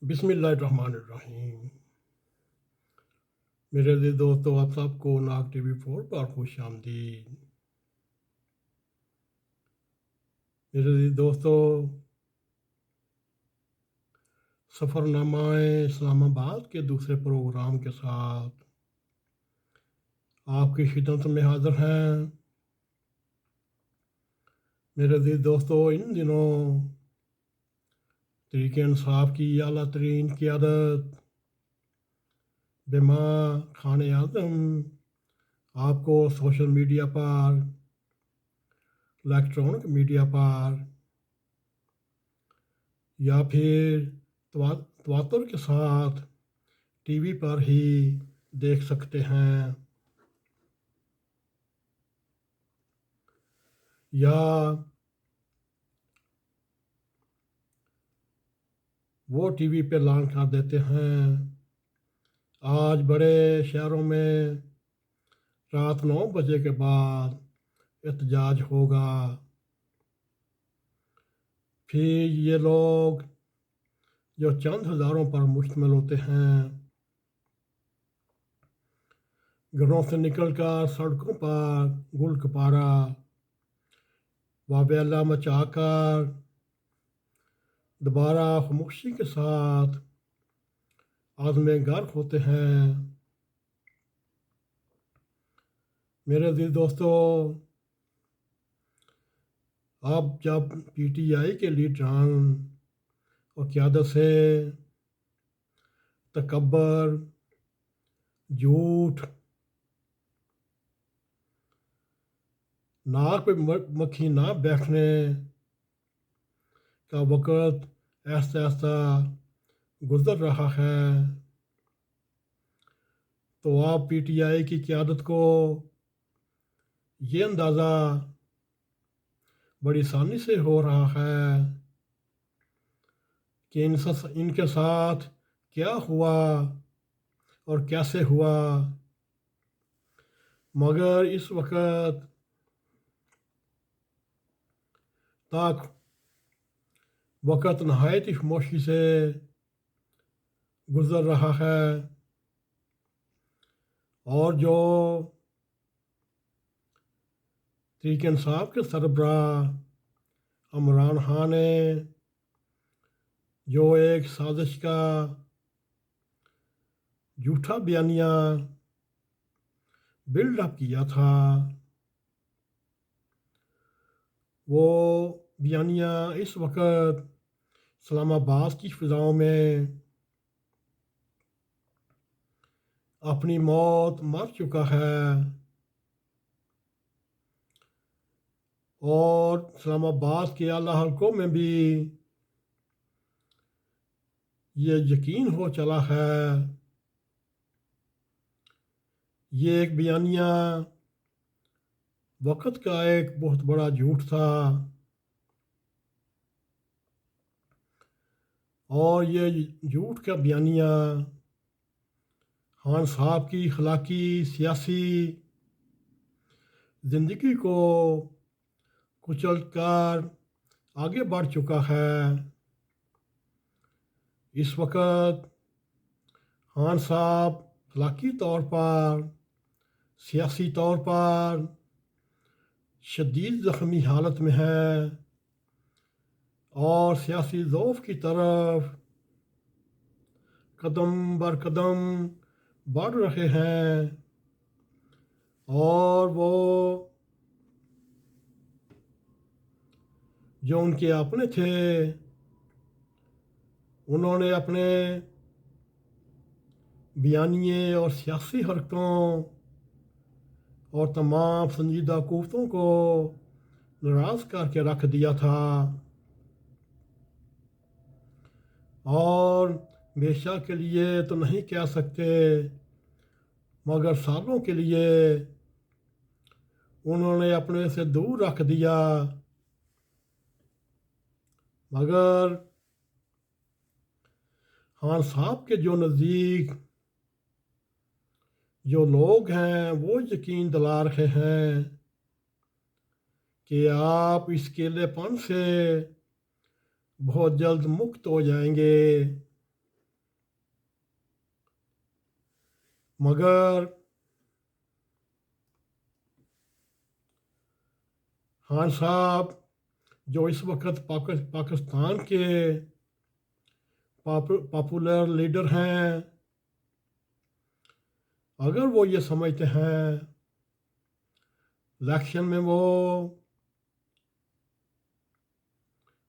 بسم اللہ الرحمن الرحیم۔ میرے عزیز دوستو، آپ سب کو ناگ ٹی وی 4 پر خوش آمدید۔ میرے عزیز دوستو، سفر نامہ اسلام آباد کے دوسرے پروگرام کے ساتھ آپ کی خدمت میں حاضر ہیں۔ میرے عزیز دوستو، ان دنوں تحریک انصاف کی اعلیٰ ترین قیادت بما خان اعظم آپ کو سوشل میڈیا پر، الیکٹرانک میڈیا پر یا پھر تواتر کے ساتھ ٹی وی پر ہی دیکھ سکتے ہیں، یا وہ ٹی وی پہ اعلان کر دیتے ہیں آج بڑے شہروں میں رات 9 بجے کے بعد احتجاج ہوگا۔ پھر یہ لوگ جو چند ہزاروں پر مشتمل ہوتے ہیں، گھروں سے نکل کر سڑکوں پر گل کپارا واویلا مچا کر دوبارہ خاموشی کے ساتھ عازم غرق ہوتے ہیں۔ میرے عزیز دوستو، اب جب پی ٹی آئی کے لیڈران اور قیادت سے تکبر، جھوٹ، ناک پہ مکھی نہ بیٹھنے کا وقت ایسا ایسا گزر رہا ہے، تو آپ پی ٹی آئی کی قیادت کو یہ اندازہ بڑی آسانی سے ہو رہا ہے کہ ان کے ساتھ کیا ہوا اور کیسے ہوا، مگر اس وقت تک وقت نہایت ہی خاموشی سے گزر رہا ہے، اور جو تحریک انصاف کے سربراہ عمران خان نے جو ایک سازش کا جھوٹا بیانیہ بلڈ اپ کیا تھا، وہ بیانیہ اس وقت اسلام آباد کی فضاؤں میں اپنی موت مر چکا ہے، اور اسلام آباد کے اعلیٰ حلقوں میں بھی یہ یقین ہو چلا ہے۔ یہ ایک بیانیہ وقت کا ایک بہت بڑا جھوٹ تھا، اور یہ جھوٹ کا بیانیہ خان صاحب کی اخلاقی سیاسی زندگی کو کچل کر آگے بڑھ چکا ہے۔ اس وقت خان صاحب اخلاقی طور پر، سیاسی طور پر شدید زخمی حالت میں ہے، اور سیاسی ضعف کی طرف قدم بر قدم بڑھ رہے ہیں، اور وہ جو ان کے اپنے تھے، انہوں نے اپنے بیانیے اور سیاسی حرکتوں اور تمام سنجیدہ قوتوں کو ناراض کر کے رکھ دیا تھا، اور ہمیشہ کے لیے تو نہیں کہہ سکتے، مگر سالوں کے لیے انہوں نے اپنے سے دور رکھ دیا۔ مگر خان صاحب کے جو نزدیک جو لوگ ہیں، وہ یقین دلا رہے ہیں کہ آپ اس اکیلے پن سے بہت جلد مکت ہو جائیں گے، مگر خان صاحب جو اس وقت پاکستان کے پاپولر لیڈر ہیں، اگر وہ یہ سمجھتے ہیں الیکشن میں وہ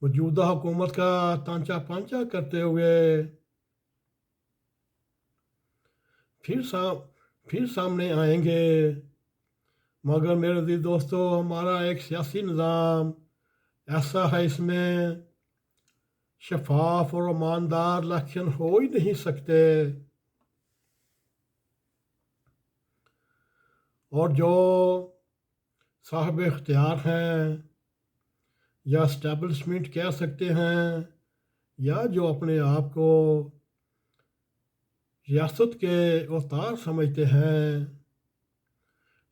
موجودہ حکومت کا تانچہ پانچہ کرتے ہوئے پھر سامنے آئیں گے، مگر میرے عزیز دوستو، ہمارا ایک سیاسی نظام ایسا ہے، اس میں شفاف اور ایماندار الیکشن ہو ہی نہیں سکتے، اور جو صاحب اختیار ہیں یا اسٹیبلشمنٹ کہہ سکتے ہیں، یا جو اپنے آپ کو ریاست کے اوتار سمجھتے ہیں،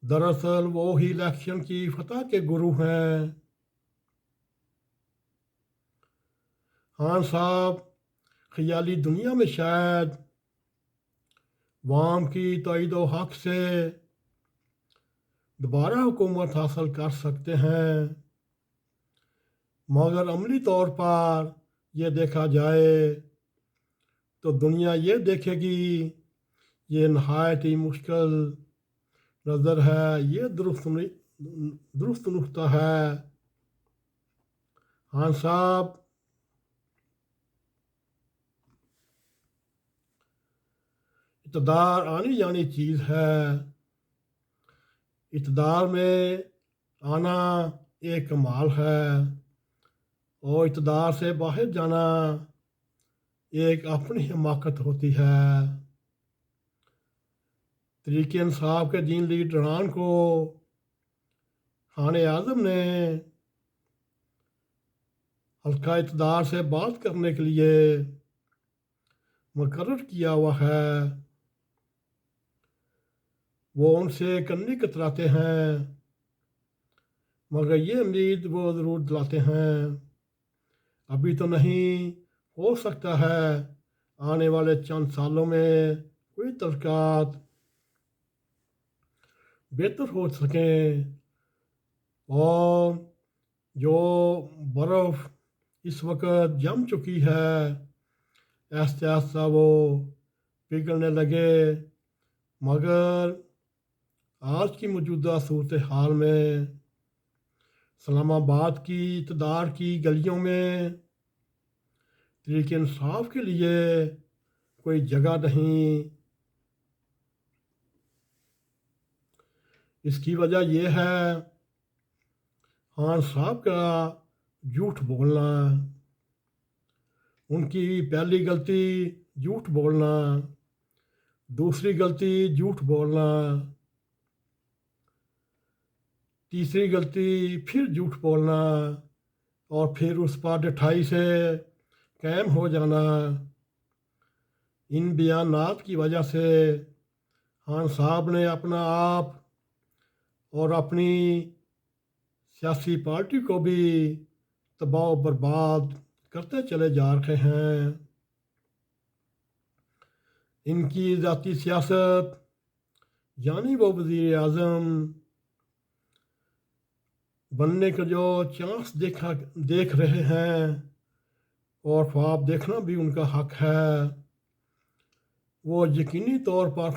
دراصل وہی الیکشن کی فتح کے گرو ہیں۔ خان صاحب خیالی دنیا میں شاید عوام کی تائید و حق سے دوبارہ حکومت حاصل کر سکتے ہیں، مگر عملی طور پر یہ دیکھا جائے تو دنیا یہ دیکھے گی یہ نہایت ہی مشکل نظر ہے، یہ درست نقطہ ہے۔ خان صاحب اقتدار آنی جانی چیز ہے، اقتدار میں آنا ایک کمال ہے، اور اقتدار سے باہر جانا ایک اپنی حماقت ہوتی ہے۔ تحریک انصاف کے جن لیڈران کو خان اعظم نے حلقہ اقتدار سے بات کرنے کے لیے مقرر کیا ہوا ہے، وہ ان سے کنی کتراتے ہیں، مگر یہ امید وہ ضرور دلاتے ہیں ابھی تو نہیں، ہو سکتا ہے آنے والے چند سالوں میں کوئی تعلقات بہتر ہو سکیں، اور جو برف اس وقت جم چکی ہے آہستہ آہستہ وہ پگھلنے لگے، مگر آج کی موجودہ صورتحال میں اسلام آباد کی اقتدار کی گلیوں میں تحریک انصاف کے لیے کوئی جگہ نہیں۔ اس کی وجہ یہ ہے خان صاحب کا جھوٹ بولنا، ان کی پہلی غلطی جھوٹ بولنا، دوسری غلطی جھوٹ بولنا، تیسری غلطی پھر جھوٹ بولنا، اور پھر اس پر ڈٹھائی سے قائم ہو جانا۔ ان بیانات کی وجہ سے خان صاحب نے اپنا آپ اور اپنی سیاسی پارٹی کو بھی تباہ و برباد کرتے چلے جا رہے ہیں۔ ان کی ذاتی سیاست یعنی وہ وزیر اعظم بننے کا جو چانس دیکھ رہے ہیں، اور خواب دیکھنا بھی ان کا حق ہے، وہ یقینی طور پر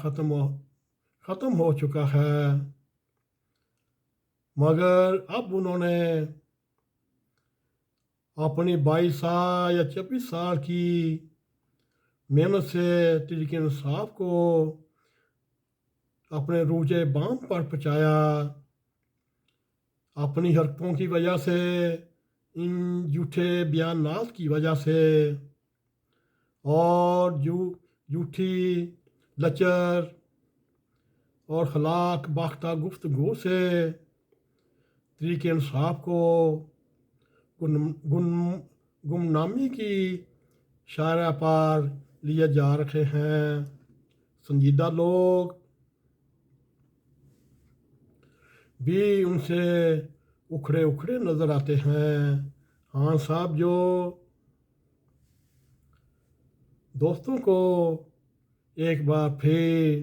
ختم ہو چکا ہے، مگر اب انہوں نے اپنی 22 سال یا 26 سال کی محنت سے تحریک انصاف کو اپنے عروج بام پر پہنچایا، اپنی حرکتوں کی وجہ سے، ان جھوٹے بیانات کی وجہ سے، اور جھوٹی لچر اور ہلاک باختہ گفتگو سے تحریک انصاف کو گمنامی کی شارع پر لیے جا رہے ہیں۔ سنجیدہ لوگ بھی ان سے اکھڑے نظر آتے ہیں۔ خان صاحب جو دوستوں کو ایک بار پھر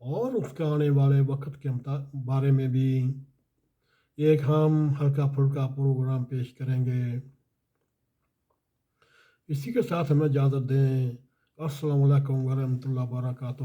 اور اس کا آنے والے وقت کے بارے میں بھی ایک ہم ہلکا پھلکا پروگرام پیش کریں گے۔ اسی کے ساتھ ہمیں اجازت دیں۔ السلام علیکم ورحمۃ اللہ وبرکاتہ۔